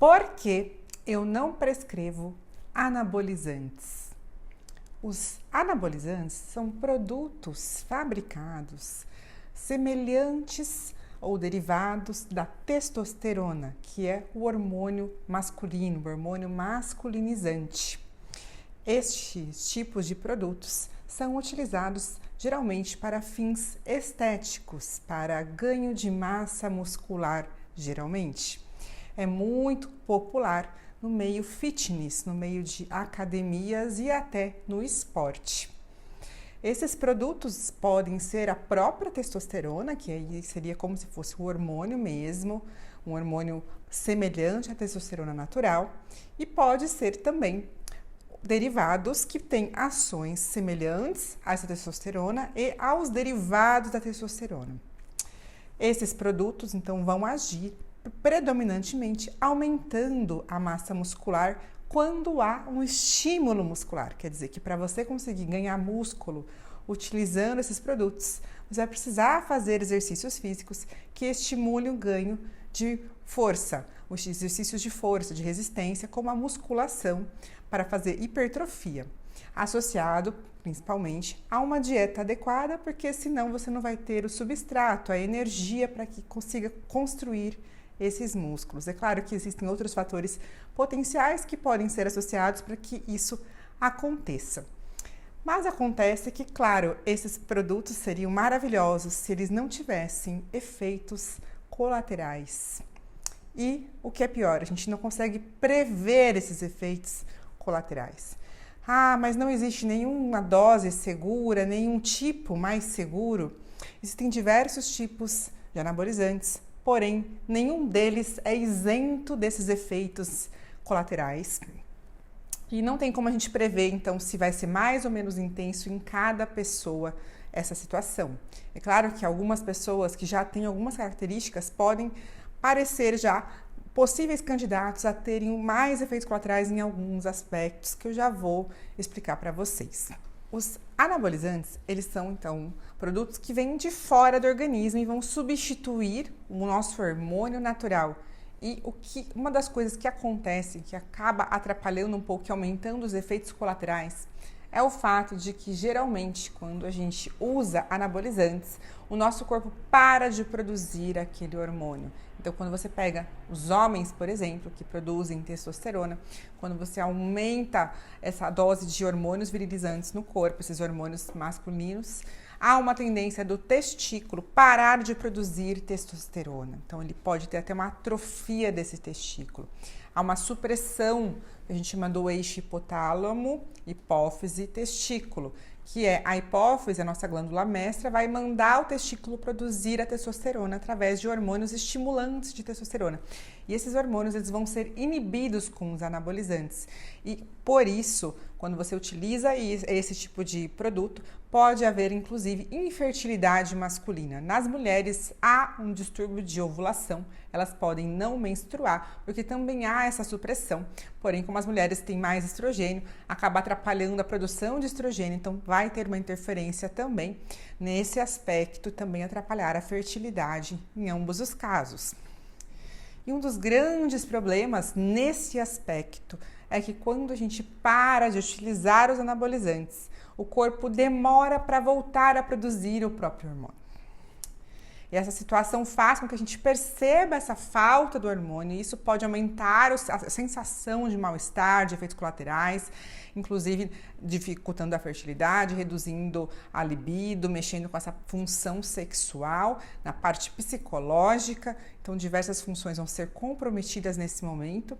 Por que eu não prescrevo anabolizantes? Os anabolizantes são produtos fabricados semelhantes ou derivados da testosterona, que é o hormônio masculino, o hormônio masculinizante. Estes tipos de produtos são utilizados geralmente para fins estéticos, para ganho de massa muscular, geralmente. É muito popular no meio fitness, no meio de academias e até no esporte. Esses produtos podem ser a própria testosterona, que aí seria como se fosse o hormônio mesmo, um hormônio semelhante à testosterona natural, e pode ser também derivados que têm ações semelhantes a essa testosterona e aos derivados da testosterona. Esses produtos, então, vão agir predominantemente aumentando a massa muscular quando há um estímulo muscular. Quer dizer que para você conseguir ganhar músculo utilizando esses produtos, você vai precisar fazer exercícios físicos que estimulem o ganho de força, os exercícios de força, de resistência, como a musculação para fazer hipertrofia, associado principalmente a uma dieta adequada, porque senão você não vai ter o substrato, a energia para que consiga construir esses músculos. É claro que existem outros fatores potenciais que podem ser associados para que isso aconteça. Mas acontece que, claro, esses produtos seriam maravilhosos se eles não tivessem efeitos colaterais. E o que é pior, a gente não consegue prever esses efeitos colaterais. Ah, mas não existe nenhuma dose segura, nenhum tipo mais seguro. Existem diversos tipos de anabolizantes, porém, nenhum deles é isento desses efeitos colaterais. E não tem como a gente prever, então, se vai ser mais ou menos intenso em cada pessoa essa situação. É claro que algumas pessoas que já têm algumas características podem parecer já possíveis candidatos a terem mais efeitos colaterais em alguns aspectos que eu já vou explicar para vocês. Os anabolizantes, eles são, então, produtos que vêm de fora do organismo e vão substituir o nosso hormônio natural. E uma das coisas que acontece, que acaba atrapalhando um pouco e aumentando os efeitos colaterais, é o fato de que, geralmente, quando a gente usa anabolizantes, o nosso corpo para de produzir aquele hormônio. Então, quando você pega os homens, por exemplo, que produzem testosterona, quando você aumenta essa dose de hormônios virilizantes no corpo, esses hormônios masculinos, há uma tendência do testículo parar de produzir testosterona. Então, ele pode ter até uma atrofia desse testículo. Há uma supressão que a gente chama do eixo hipotálamo, hipófise, testículo, que é a hipófise, a nossa glândula mestra, vai mandar o testículo produzir a testosterona através de hormônios estimulantes de testosterona. E esses hormônios eles vão ser inibidos com os anabolizantes. E por isso, quando você utiliza esse tipo de produto, pode haver inclusive infertilidade masculina. Nas mulheres há um distúrbio de ovulação, elas podem não menstruar, porque também há essa supressão. Porém, como as mulheres têm mais estrogênio, acaba atrapalhando a produção de estrogênio, então vai ter uma interferência também nesse aspecto, também atrapalhar a fertilidade em ambos os casos. E um dos grandes problemas nesse aspecto é que quando a gente para de utilizar os anabolizantes, o corpo demora para voltar a produzir o próprio hormônio. E essa situação faz com que a gente perceba essa falta do hormônio, e isso pode aumentar a sensação de mal-estar, de efeitos colaterais, inclusive dificultando a fertilidade, reduzindo a libido, mexendo com essa função sexual, na parte psicológica. Então, diversas funções vão ser comprometidas nesse momento.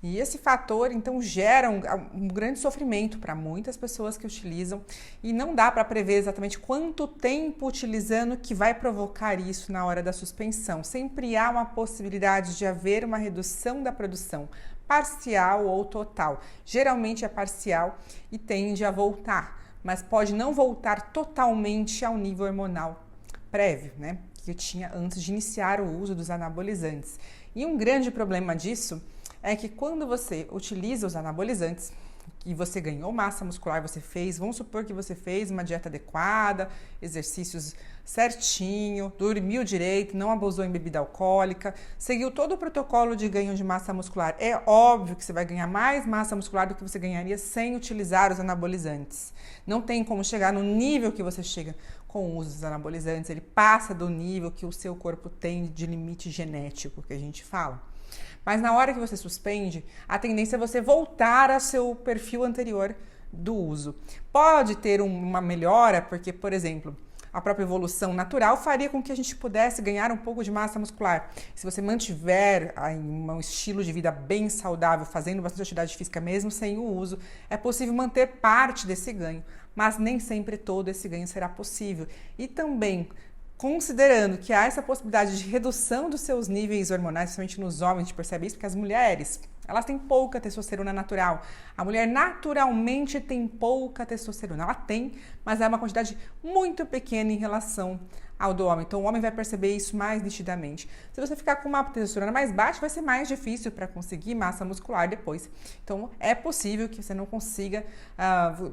E esse fator, então, gera um grande sofrimento para muitas pessoas que utilizam, e não dá para prever exatamente quanto tempo utilizando que vai provocar isso na hora da suspensão. Sempre há uma possibilidade de haver uma redução da produção, parcial ou total. Geralmente é parcial e tende a voltar, mas pode não voltar totalmente ao nível hormonal prévio, né, que eu tinha antes de iniciar o uso dos anabolizantes. E um grande problema disso é que quando você utiliza os anabolizantes, que você ganhou massa muscular, você fez, vamos supor que você fez uma dieta adequada, exercícios certinho, dormiu direito, não abusou em bebida alcoólica, seguiu todo o protocolo de ganho de massa muscular. É óbvio que você vai ganhar mais massa muscular do que você ganharia sem utilizar os anabolizantes. Não tem como chegar no nível que você chega com o uso dos anabolizantes, ele passa do nível que o seu corpo tem de limite genético, que a gente fala. Mas na hora que você suspende, a tendência é você voltar ao seu perfil anterior do uso. Pode ter uma melhora, porque, por exemplo, a própria evolução natural faria com que a gente pudesse ganhar um pouco de massa muscular. Se você mantiver um estilo de vida bem saudável, fazendo bastante atividade física mesmo sem o uso, é possível manter parte desse ganho, mas nem sempre todo esse ganho será possível. E também, considerando que há essa possibilidade de redução dos seus níveis hormonais, principalmente nos homens, a gente percebe isso, porque as mulheres, elas têm pouca testosterona natural. A mulher naturalmente tem pouca testosterona. Ela tem, mas é uma quantidade muito pequena em relação ao do homem. Então o homem vai perceber isso mais nitidamente. Se você ficar com uma testosterona mais baixa, vai ser mais difícil para conseguir massa muscular depois. Então é possível que você não consiga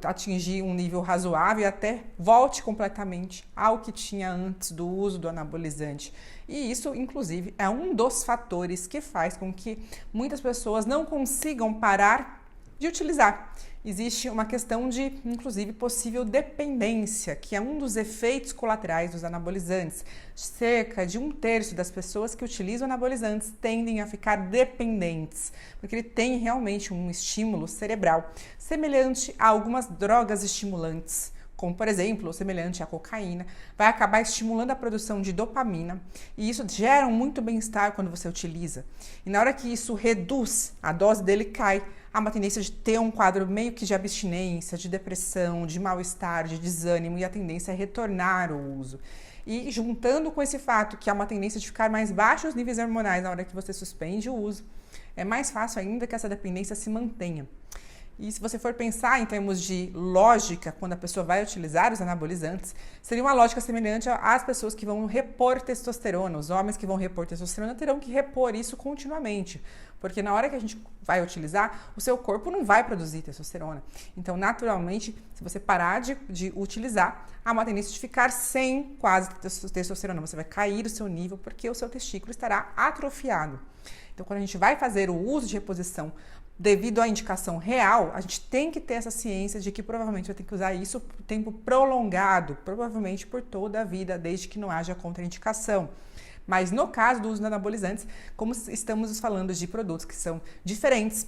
atingir um nível razoável e até volte completamente ao que tinha antes do uso do anabolizante. E isso, inclusive, é um dos fatores que faz com que muitas pessoas não consigam parar de utilizar. Existe uma questão de, inclusive, possível dependência, que é um dos efeitos colaterais dos anabolizantes. Cerca de 1/3 das pessoas que utilizam anabolizantes tendem a ficar dependentes, porque ele tem realmente um estímulo cerebral semelhante a algumas drogas estimulantes, como, por exemplo, semelhante à cocaína, vai acabar estimulando a produção de dopamina e isso gera muito bem-estar quando você utiliza. E na hora que isso reduz, a dose dele cai, há uma tendência de ter um quadro meio que de abstinência, de depressão, de mal-estar, de desânimo e a tendência é retornar o uso. E juntando com esse fato que há uma tendência de ficar mais baixos os níveis hormonais na hora que você suspende o uso, é mais fácil ainda que essa dependência se mantenha. E se você for pensar em termos de lógica, quando a pessoa vai utilizar os anabolizantes, seria uma lógica semelhante às pessoas que vão repor testosterona. Os homens que vão repor testosterona terão que repor isso continuamente, porque na hora que a gente vai utilizar, o seu corpo não vai produzir testosterona. Então, naturalmente, se você parar de utilizar, há uma tendência de ficar sem quase testosterona. Você vai cair o seu nível porque o seu testículo estará atrofiado. Então, quando a gente vai fazer o uso de reposição devido à indicação real, a gente tem que ter essa ciência de que provavelmente vai ter que usar isso por tempo prolongado, provavelmente por toda a vida, desde que não haja contraindicação. Mas no caso do uso de anabolizantes, como estamos falando de produtos que são diferentes,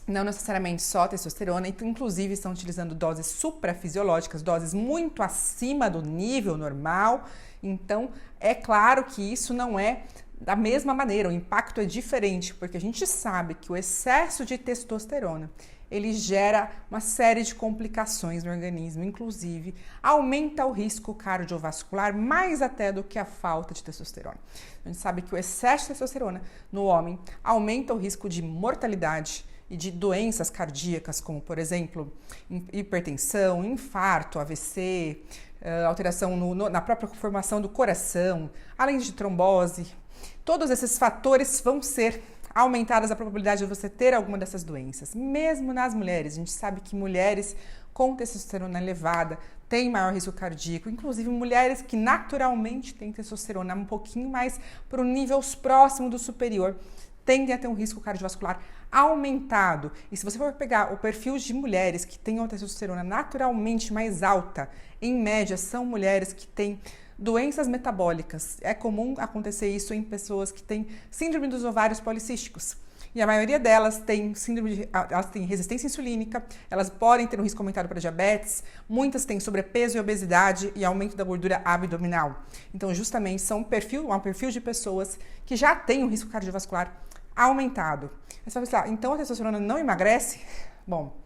não necessariamente só testosterona, inclusive estão utilizando doses suprafisiológicas, doses muito acima do nível normal, então é claro que isso não é da mesma maneira, o impacto é diferente, porque a gente sabe que o excesso de testosterona, ele gera uma série de complicações no organismo, inclusive aumenta o risco cardiovascular mais até do que a falta de testosterona. A gente sabe que o excesso de testosterona no homem aumenta o risco de mortalidade e de doenças cardíacas, como, por exemplo, hipertensão, infarto, AVC, alteração na própria formação do coração, além de trombose. Todos esses fatores vão ser aumentadas a probabilidade de você ter alguma dessas doenças. Mesmo nas mulheres, a gente sabe que mulheres com testosterona elevada têm maior risco cardíaco, inclusive mulheres que naturalmente têm testosterona um pouquinho mais para o nível próximo do superior, tendem a ter um risco cardiovascular aumentado. E se você for pegar o perfil de mulheres que têm uma testosterona naturalmente mais alta, em média são mulheres que têm doenças metabólicas. É comum acontecer isso em pessoas que têm síndrome dos ovários policísticos. E a maioria delas tem elas têm resistência insulínica, elas podem ter um risco aumentado para diabetes, muitas têm sobrepeso e obesidade e aumento da gordura abdominal. Então, justamente, são um perfil de pessoas que já têm um risco cardiovascular aumentado. Aí você vai pensar, então a testosterona não emagrece? Bom,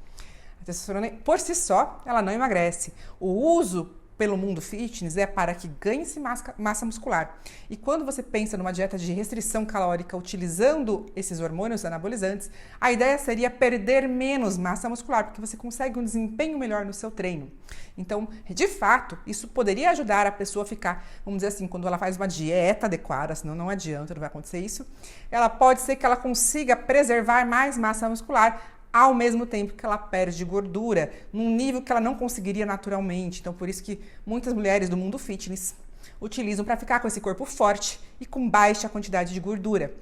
a testosterona por si só, ela não emagrece. O uso pelo mundo fitness é para que ganhe-se massa muscular. E quando você pensa numa dieta de restrição calórica utilizando esses hormônios anabolizantes, a ideia seria perder menos massa muscular, porque você consegue um desempenho melhor no seu treino. Então, de fato, isso poderia ajudar a pessoa a ficar, vamos dizer assim, quando ela faz uma dieta adequada, senão não adianta, não vai acontecer isso, ela pode ser que ela consiga preservar mais massa muscular, ao mesmo tempo que ela perde gordura, num nível que ela não conseguiria naturalmente. Então, por isso que muitas mulheres do mundo fitness utilizam para ficar com esse corpo forte e com baixa quantidade de gordura.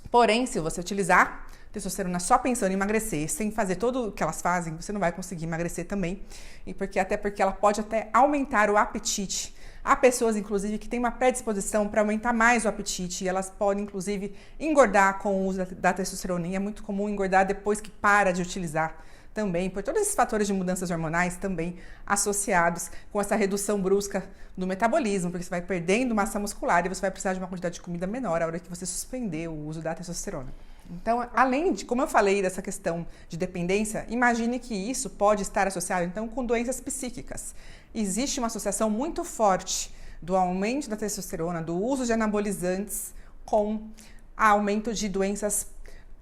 Porém, se você utilizar testosterona só pensando em emagrecer, sem fazer tudo o que elas fazem, você não vai conseguir emagrecer também. E até porque ela pode até aumentar o apetite. Há pessoas, inclusive, que têm uma predisposição para aumentar mais o apetite e elas podem, inclusive, engordar com o uso da testosterona. E é muito comum engordar depois que para de utilizar também, por todos esses fatores de mudanças hormonais também associados com essa redução brusca do metabolismo, porque você vai perdendo massa muscular e você vai precisar de uma quantidade de comida menor a hora que você suspender o uso da testosterona. Então, além de, como eu falei, dessa questão de dependência, imagine que isso pode estar associado, então, com doenças psíquicas. Existe uma associação muito forte do aumento da testosterona, do uso de anabolizantes com aumento de doenças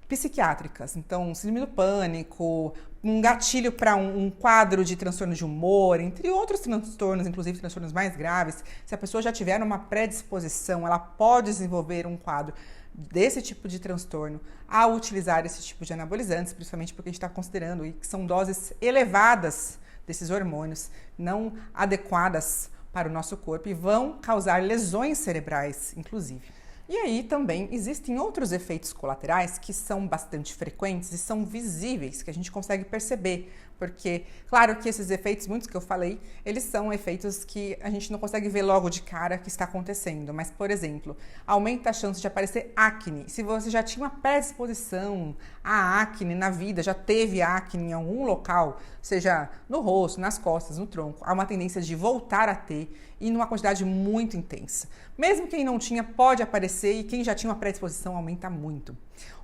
psiquiátricas. Então, síndrome do pânico, um gatilho para um quadro de transtorno de humor, entre outros transtornos, inclusive transtornos mais graves. Se a pessoa já tiver uma predisposição, ela pode desenvolver um quadro desse tipo de transtorno ao utilizar esse tipo de anabolizantes, principalmente porque a gente está considerando que são doses elevadas desses hormônios, não adequadas para o nosso corpo e vão causar lesões cerebrais, inclusive. E aí também existem outros efeitos colaterais que são bastante frequentes e são visíveis, que a gente consegue perceber, porque, claro que esses efeitos, muitos que eu falei, eles são efeitos que a gente não consegue ver logo de cara que está acontecendo, mas, por exemplo, aumenta a chance de aparecer acne. Se você já tinha uma predisposição à acne na vida, já teve acne em algum local, seja no rosto, nas costas, no tronco, há uma tendência de voltar a ter e numa quantidade muito intensa. Mesmo quem não tinha pode aparecer e quem já tinha uma predisposição aumenta muito.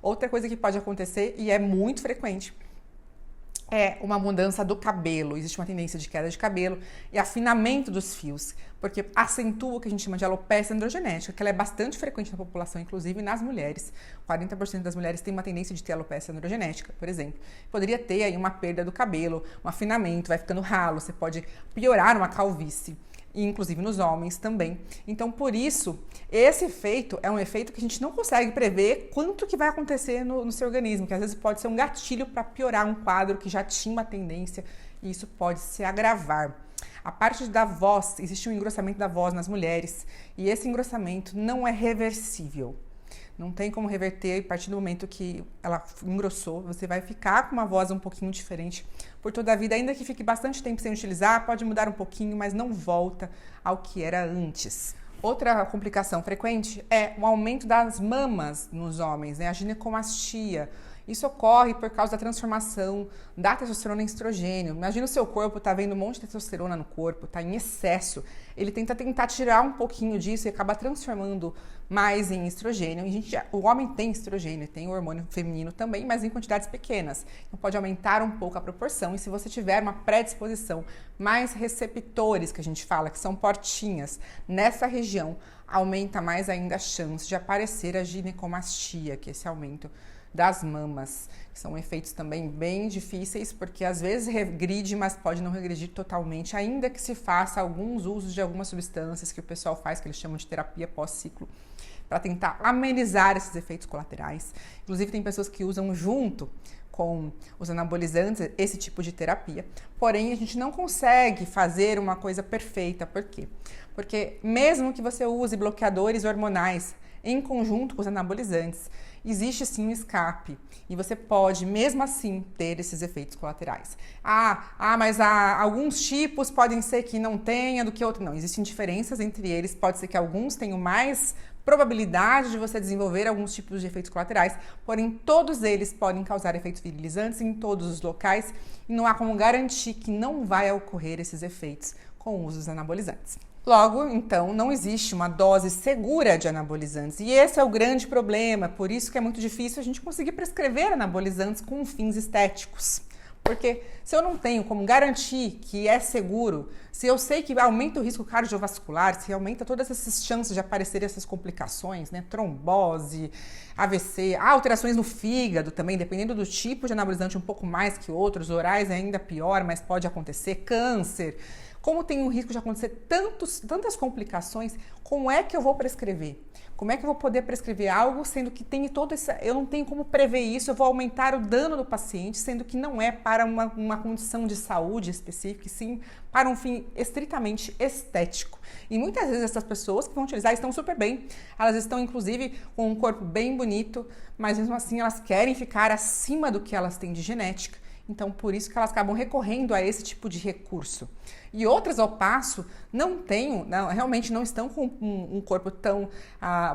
Outra coisa que pode acontecer e é muito frequente é uma mudança do cabelo. Existe uma tendência de queda de cabelo e afinamento dos fios, porque acentua o que a gente chama de alopecia androgenética, que ela é bastante frequente na população, inclusive nas mulheres. 40% das mulheres têm uma tendência de ter alopecia androgenética, por exemplo. Poderia ter aí uma perda do cabelo, um afinamento, vai ficando ralo, você pode piorar uma calvície. E inclusive nos homens também. Então, por isso, esse efeito é um efeito que a gente não consegue prever quanto que vai acontecer no seu organismo, que às vezes pode ser um gatilho para piorar um quadro que já tinha uma tendência e isso pode se agravar. A parte da voz, existe um engrossamento da voz nas mulheres e esse engrossamento não é reversível. Não tem como reverter, a partir do momento que ela engrossou, você vai ficar com uma voz um pouquinho diferente por toda a vida, ainda que fique bastante tempo sem utilizar, pode mudar um pouquinho, mas não volta ao que era antes. Outra complicação frequente é o aumento das mamas nos homens, né? A ginecomastia. Isso ocorre por causa da transformação da testosterona em estrogênio. Imagina o seu corpo tá vendo um monte de testosterona no corpo, tá em excesso. Ele tenta tirar um pouquinho disso e acaba transformando mais em estrogênio. E o homem tem estrogênio, tem o hormônio feminino também, mas em quantidades pequenas. Então pode aumentar um pouco a proporção. E se você tiver uma predisposição, mais receptores, que a gente fala, que são portinhas, nessa região, aumenta mais ainda a chance de aparecer a ginecomastia, que é esse aumento das mamas, que são efeitos também bem difíceis, porque às vezes regride, mas pode não regredir totalmente, ainda que se faça alguns usos de algumas substâncias que o pessoal faz, que eles chamam de terapia pós-ciclo, para tentar amenizar esses efeitos colaterais. Inclusive tem pessoas que usam junto com os anabolizantes esse tipo de terapia, porém a gente não consegue fazer uma coisa perfeita. Por quê? Porque mesmo que você use bloqueadores hormonais em conjunto com os anabolizantes, existe sim um escape e você pode, mesmo assim, ter esses efeitos colaterais. Mas alguns tipos podem ser que não tenha do que outros. Não, existem diferenças entre eles. Pode ser que alguns tenham mais probabilidade de você desenvolver alguns tipos de efeitos colaterais, porém todos eles podem causar efeitos virilizantes em todos os locais e não há como garantir que não vai ocorrer esses efeitos com o uso dos anabolizantes. Logo, então, não existe uma dose segura de anabolizantes e esse é o grande problema, por isso que é muito difícil a gente conseguir prescrever anabolizantes com fins estéticos. Porque se eu não tenho como garantir que é seguro, se eu sei que aumenta o risco cardiovascular, se aumenta todas essas chances de aparecerem essas complicações, né? Trombose, AVC, alterações no fígado também, dependendo do tipo de anabolizante, um pouco mais que outros, orais é ainda pior, mas pode acontecer, câncer, como tem um risco de acontecer tantas complicações, como é que eu vou prescrever? Como é que eu vou poder prescrever algo, sendo que tem eu não tenho como prever isso, eu vou aumentar o dano do paciente, sendo que não é para uma condição de saúde específica, e sim para um fim estritamente estético. E muitas vezes essas pessoas que vão utilizar estão super bem, elas estão inclusive com um corpo bem bonito, mas mesmo assim elas querem ficar acima do que elas têm de genética. Então, por isso que elas acabam recorrendo a esse tipo de recurso. E outras, ao passo, realmente não estão com um corpo tão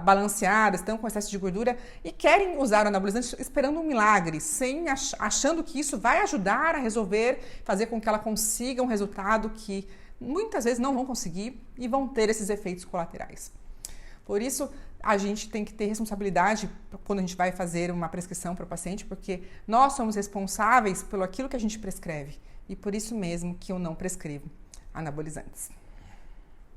balanceado, estão com excesso de gordura e querem usar o anabolizante esperando um milagre, achando que isso vai ajudar a resolver, fazer com que ela consiga um resultado que muitas vezes não vão conseguir e vão ter esses efeitos colaterais. Por isso, a gente tem que ter responsabilidade quando a gente vai fazer uma prescrição para o paciente, porque nós somos responsáveis pelo aquilo que a gente prescreve. E por isso mesmo que eu não prescrevo anabolizantes.